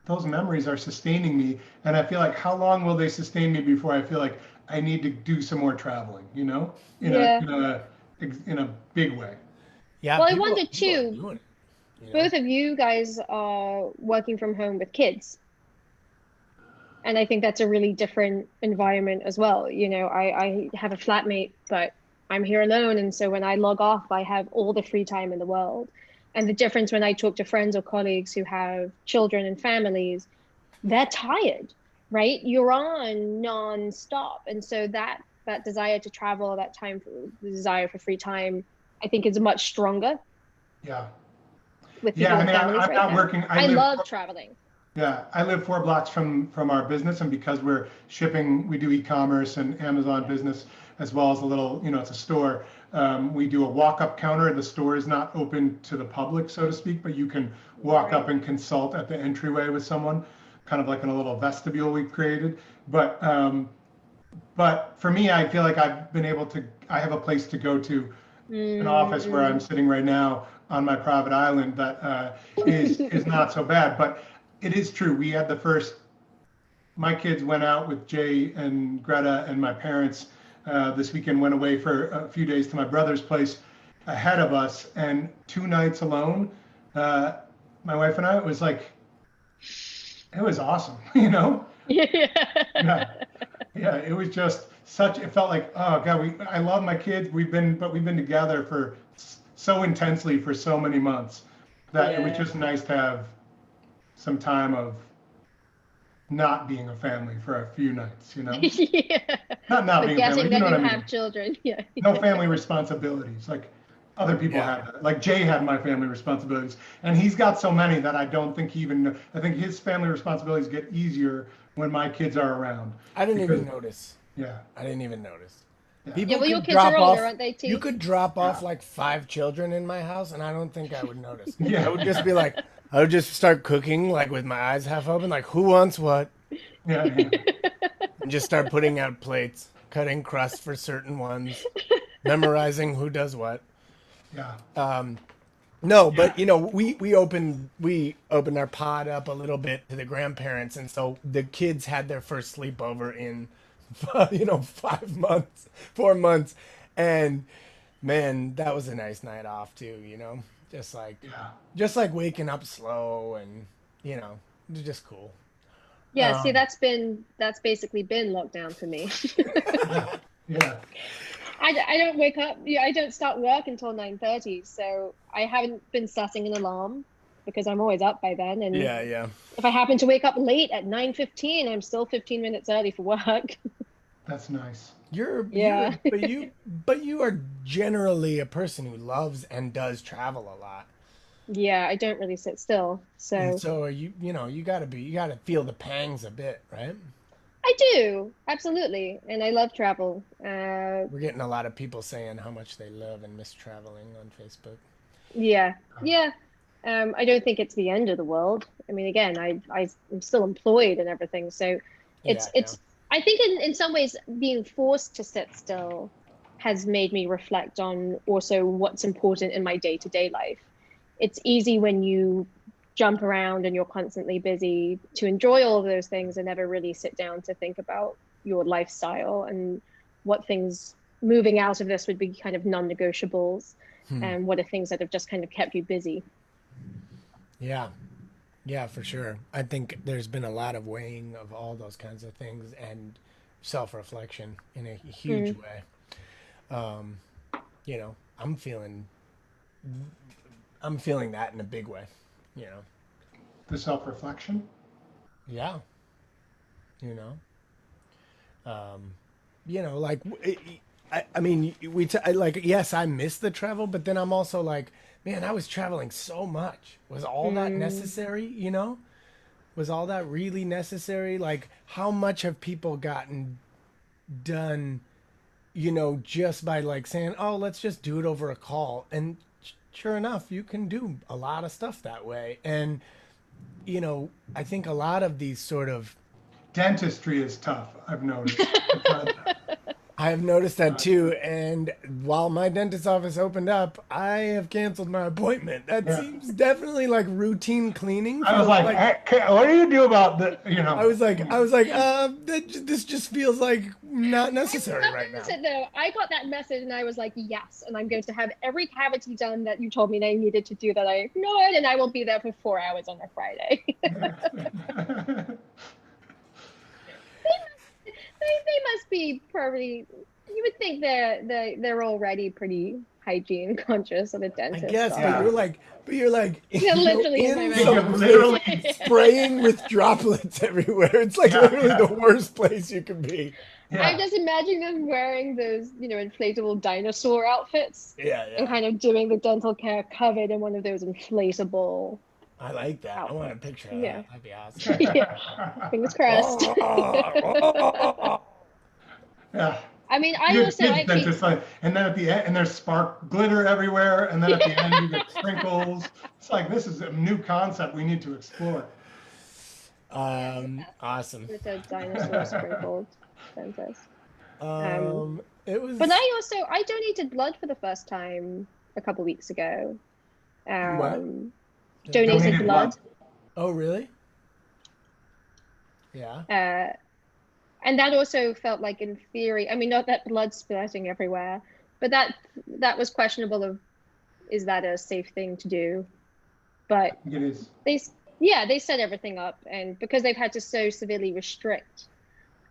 those memories are sustaining me, and I feel like how long will they sustain me before I feel like I need to do some more traveling, in a Yeah. in a in a big way. Yeah, Well, I wonder people are too, doing it, both of you guys are working from home with kids. And I think that's a really different environment as well. I have a flatmate, but I'm here alone. And so when I log off, I have all the free time in the world. And the difference when I talk to friends or colleagues who have children and families, they're tired, right? You're on non-stop. And so that desire to travel, that time for the desire for free time, I think is much stronger Yeah. with Yeah, people I with mean, families I'm right not now. working. I love traveling. Yeah, I live 4 blocks from our business, and because we're shipping, we do e-commerce and Amazon business as well as a little, it's a store. We do a walk-up counter. The store is not open to the public, so to speak, but you can walk up Right. and consult at the entryway with someone, kind of like in a little vestibule we've created. But for me, I feel like I have a place to go to, an office where I'm Mm-mm. sitting right now on my private island that is not so bad. But it is true. We had my kids went out with Jay and Greta, and my parents this weekend went away for a few days to my brother's place ahead of us, and 2 nights alone. Uh, my wife and I, it was awesome, Yeah. Yeah, yeah, it was just it felt like, oh God, I love my kids. But we've been together for so intensely for so many months that it was Yeah. just nice to have some time of not being a family for a few nights. Yeah. Not being a family, Forgetting you that know what you I mean? have children. Yeah. No family responsibilities. Like other people Yeah. have that. Like Jay had my family responsibilities, and he's got so many that I don't think he even. I think his family responsibilities get easier when my kids are around I didn't because even notice. yeah, I didn't even notice. yeah, Yeah, People well, your could kids are drop older, off. aren't they, You T? could drop off yeah, like 5 children in my house, and I don't think I would notice. I would yeah, just be like, I would just start cooking like with my eyes half open, like who wants what, yeah, yeah, and just start putting out plates, cutting crust for certain ones, memorizing who does what. yeah, No, yeah. but we opened our pod up a little bit to the grandparents, and so the kids had their first sleepover in 5 months, 4 months, and man, that was a nice night off too. Just like Yeah. just like waking up slow, and it's just cool. Yeah, see, that's basically been lockdown for me. Yeah. Yeah. I don't wake up, yeah, I don't start work until 9:30, so I haven't been setting an alarm because I'm always up by then. And Yeah, yeah. if I happen to wake up late at 9:15, I'm still 15 minutes early for work. That's nice. Yeah. But you are generally a person who loves and does travel a lot. Yeah, I don't really sit still. And So so you gotta feel the pangs a bit, right? I do, absolutely. And I love travel. We're getting a lot of people saying how much they love and miss traveling on Facebook. Yeah, yeah. I don't think it's the end of the world. I mean, again, I'm still employed and everything, so Yeah, yeah. it's. I think in some ways, being forced to sit still has made me reflect on also what's important in my day-to-day life. It's easy when you jump around and you're constantly busy to enjoy all of those things and never really sit down to think about your lifestyle and what things moving out of this would be kind of non-negotiables, Hmm. and what are things that have just kind of kept you busy. Yeah. Yeah, for sure. I think there's been a lot of weighing of all those kinds of things and self-reflection in a huge Mm. way. Um, you know, I'm feeling that in a big way, you know. The self-reflection. Yeah, you know. Um, like I mean, like yes, I miss the travel, but then I'm also like, man, I was traveling so much. Was all that Mm. necessary? was all that really necessary? Like, how much have people gotten done, just by like saying, "Oh, let's just do it over a call." And sure enough, you can do a lot of stuff that way. And I think a lot of these sort of Dentistry is tough, I've noticed. I've tried I have noticed that that. too. And while my dentist's office opened up, I have canceled my appointment. That Yeah. seems definitely like routine cleaning I was feels like, like hey, what do you do about the, this just feels like not necessary I'm right now. opposite though. I got that message and I was like, yes, and I'm going to have every cavity done that you told me I needed to do that I ignored, and I will be there for 4 hours on a Friday. They must be probably. You would think they're already pretty hygiene conscious of a I dentist. guess, but Yeah. you're like Yeah, literally in my in mouth. You're some literally place spraying with droplets everywhere. It's like Yeah, literally yeah, the worst place you can be. I'm yeah. just imagining them wearing those, inflatable dinosaur outfits Yeah, and yeah. kind of doing the dental care covered in one of those inflatable I like that. I want a outfits. picture of Yeah. that. That'd be awesome. Yeah. Fingers crossed. Yeah. I mean, I Kids, also kids actually, dentist, like, and then at the end, and there's spark glitter everywhere, and then at the end you get sprinkles. It's like this is a new concept we need to explore. Awesome. with a dinosaur sprinkled dentist. Um, It but was I donated blood for the first time a couple weeks ago. you what? Um, donated Donated blood. blood. Oh, really? Yeah. Uh, and that also felt like, in theory, I mean, not that blood splatting everywhere, but that was questionable of, is that a safe thing to do? I But think it is. they, yeah, they set everything up, and because they've had to so severely restrict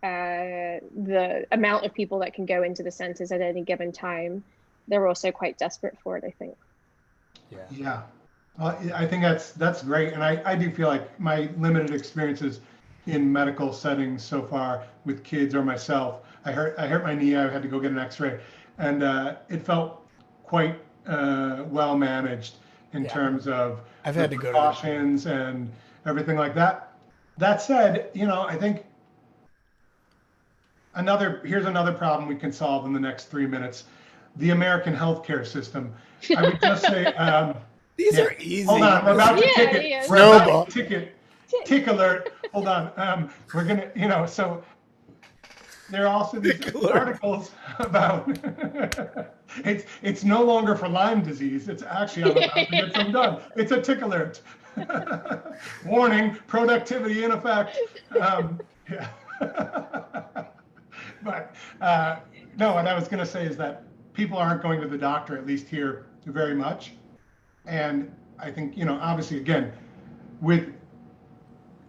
the amount of people that can go into the centers at any given time, they're also quite desperate for it, I think. Yeah. Yeah. I think that's great, and I do feel like my limited experiences in medical settings so far with kids or myself. I hurt my knee. I had to go get an X-ray, and it felt quite well managed in Yeah. terms of I've the had to go to the precautions and everything like that. That said, I think here's another problem we can solve in the next 3 minutes: the American healthcare system. I would just say. These Yeah. are easy. Hold on, we're about to Yeah, ticket. yeah. We're about Snowball. to ticket. Tick alert. Hold on. We're gonna, so there are also these Tick alert. articles about it's no longer for Lyme disease. It's actually I'm about to get some done. It's a tick alert. Warning: productivity in effect. Yeah. But no, what I was going to say is that people aren't going to the doctor, at least here, very much. And I think, obviously, again, with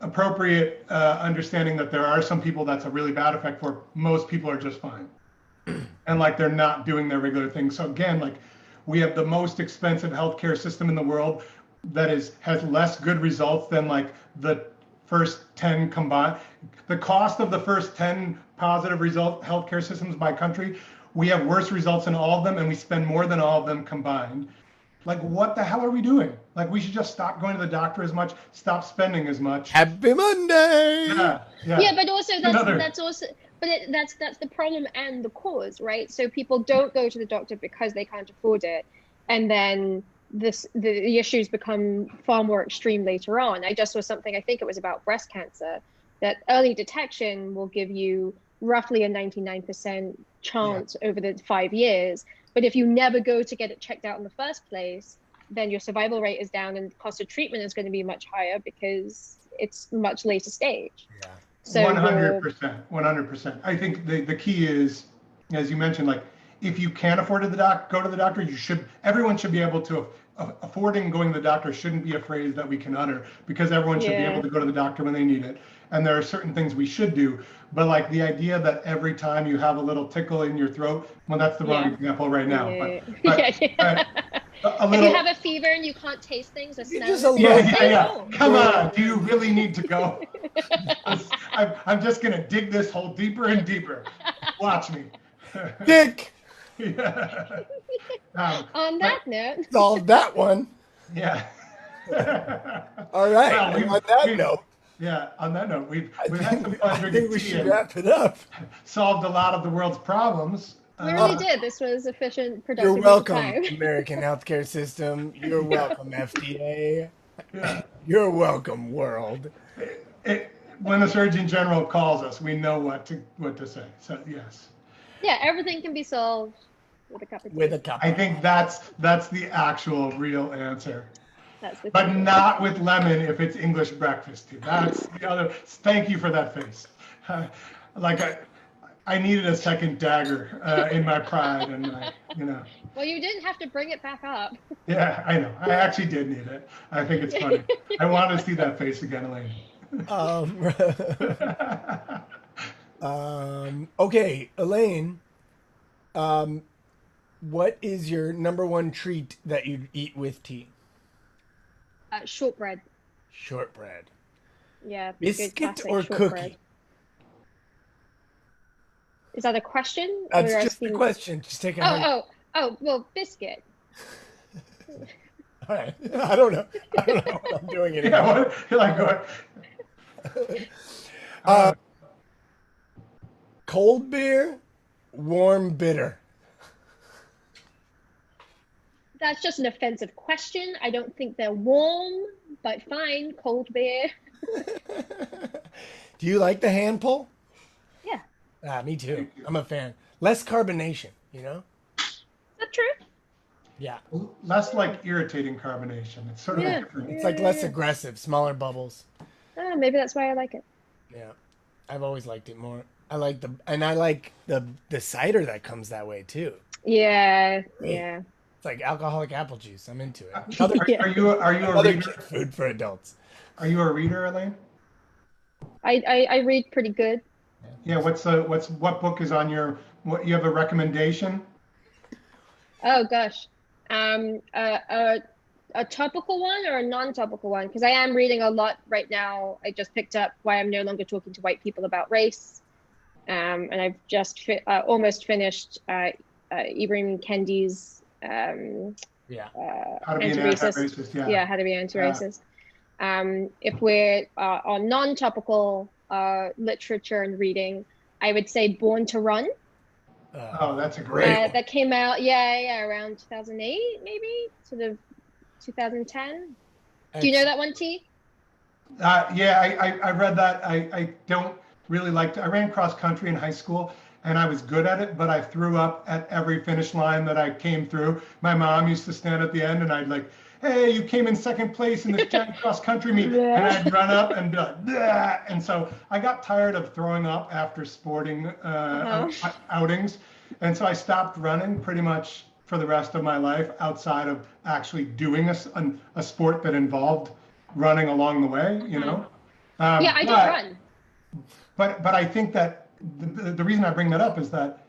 appropriate understanding that there are some people that's a really bad effect for, most people are just fine. And like they're not doing their regular thing. So again, like we have the most expensive healthcare system in the world that has less good results than like the first 10 combined. The cost of the first 10 positive result healthcare systems by country, we have worse results in all of them, and we spend more than all of them combined. Like, what the hell are we doing? Like, we should just stop going to the doctor as much, stop spending as much. Happy Monday. Yeah, yeah. Yeah, but also Another- that's also that's the problem and the cause, right? So people don't go to the doctor because they can't afford it, and then the issues become far more extreme later on. I just saw something, I think it was about breast cancer, that early detection will give you roughly a 99% chance over the 5 years. But if you never go to get it checked out in the first place, then your survival rate is down and the cost of treatment is going to be much higher because it's much later stage. Yeah. So 100%, 100%. I think the key is, as you mentioned, like if you can't afford to go to the doctor, everyone should be able to, affording going to the doctor shouldn't be a phrase that we can utter, because everyone should be able to go to the doctor when they need it. And there are certain things we should do, but like the idea that every time you have a little tickle in your throat, well, that's the wrong example right now. But a if little, you have a fever and you can't taste things or smell just a anything, little- say yeah. no. Come on, do you really need to go? I'm just gonna dig this hole deeper and deeper. Watch me. Dick. Yeah. On that note, Solved that one. Yeah. All right. Well, and on that note, Yeah. On that note, I we've had some think fun I think drinking we tea should and wrap it up. solved a lot of the world's problems. We really did. This was efficient, You're productive use of welcome, time. American healthcare system. You're Yeah. welcome, FDA. Yeah. You're welcome, world. When the Surgeon General calls us, we know what to say. So yes, Yeah, everything can be solved with a cup of With tea. a cup I of think that's the actual real answer. That's the But conclusion. not with lemon if it's English breakfast tea. That's the other. Thank you for that face. Like I needed a second dagger in my pride and my, Well, you didn't have to bring it back up. Yeah, I know. I actually did need it. I think it's funny. I want to see that face again, Elaine. um, okay, Elaine. Um, what is your number one treat that you eat with tea? Shortbread. Shortbread. Yeah, good Biscuit classic or shortbread. cookie? Is that a question, or That's you're just the asking? question. Just take a Oh, hundred. oh, well, biscuit. All right. I don't know. I don't know what I'm doing Yeah, anymore. what? You're like, what? Uh, cold beer, warm bitter. That's just an offensive question. I don't think they're warm, but fine. Cold beer. Do you like the hand pull? Yeah, Ah, me too. I'm a fan. Less carbonation, you know? is that true? Yeah. Less like irritating carbonation. It's sort of a Yeah. different. It's like less aggressive, smaller bubbles. Oh, maybe that's why I like it. Yeah. I've always liked it more. I like the cider that comes that way too. Yeah, Great. yeah. It's like alcoholic apple juice. I'm into it. Yeah. Are you a Another reader? kid food for adults. Are you a reader, Elaine? I read pretty good. Yeah. What book is on your? What you have a recommendation? Oh gosh. Um, a, a, a topical one or a non-topical one? Because I am reading a lot right now. I just picked up Why I'm No Longer Talking to White People About Race. And I've just almost finished Ibrahim Kendi's Yeah. How to be an anti-racist. anti-racist? Yeah. Yeah, How to Be Anti-Racist. If we're on non-topical literature and reading, I would say Born to Run. Oh, that's a great one. That came out, yeah, around 2008, maybe sort of 2010. Do you know that one, T? Yeah, I read that. I don't really like to. I ran cross country in high school and I was good at it, but I threw up at every finish line that I came through. My mom used to stand at the end and I'd like, hey, you came in second place in this giant cross country meet. And I'd run up and be like, bleh. And so I got tired of throwing up after sporting outings. And so I stopped running pretty much for the rest of my life outside of actually doing a sport that involved running along the way, you know? Yeah, I don't run. But I think that the reason I bring that up is that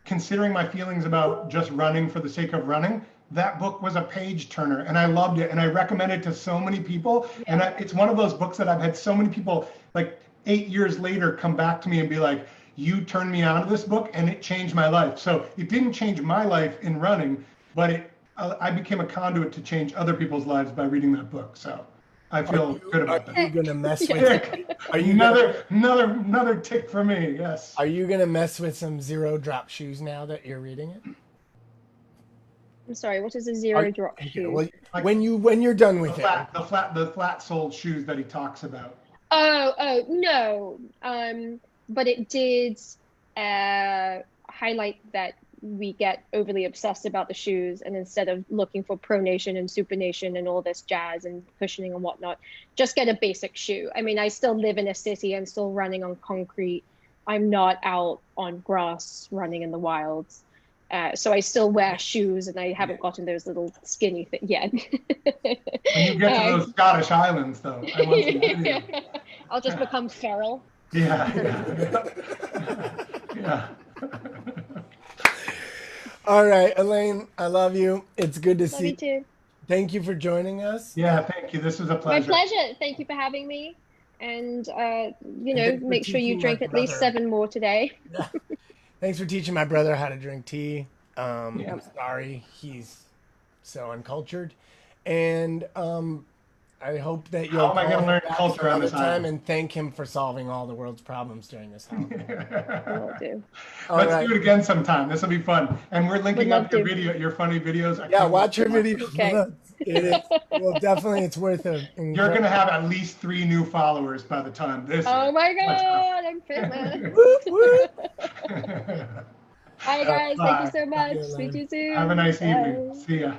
considering my feelings about just running for the sake of running, that book was a page turner and I loved it and I recommend it to so many people. Yeah. And it's one of those books that I've had so many people like 8 years later come back to me and be like, you turned me on to this book and it changed my life. So it didn't change my life in running, but I became a conduit to change other people's lives by reading that book. So I feel good about Are that. you gonna mess with? Yeah. Are you Another tick for me? Yes. Are you gonna mess with some zero drop shoes now that you're reading it? I'm sorry, what is a zero drop Okay, shoe? well, when you're done with it, The flat-soled shoes that he talks about. Oh, no. But it did highlight that we get overly obsessed about the shoes, and instead of looking for pronation and supination and all this jazz and cushioning and whatnot, just get a basic shoe. I mean, I still live in a city. I'm still running on concrete. I'm not out on grass running in the wilds. So I still wear shoes, and I haven't gotten those little skinny things yet. When you get to those Scottish islands, though, I want some video. I'll just become feral. Yeah. Yeah. all right, Elaine, I love you. It's good to Love see. you too. Thank you for joining us. Yeah, thank you. This was a My pleasure. pleasure. Thank you for having me. And thanks for make sure you teaching my drink at least brother. 7 more today. Thanks for teaching my brother how to drink tea. Yeah. I'm sorry he's so uncultured, and I hope that How you'll am I call gonna him learn back culture on another this time island? and thank him for solving all the world's problems during this holiday. Will do. All Let's right. do it again sometime. This will be fun. And we're Would linking love up your to. video, your funny videos. I Yeah, can't wait watch to her watch video. them. Okay. It is. Well, definitely, it's worth it. You're gonna have at least 3 new followers by the time this Oh is. my Watch God, I'm famous. Whoop, whoop. All right, guys. Thank you Bye. so Talk to much. you Speak to later. you Have a soon. nice evening. Bye. See ya.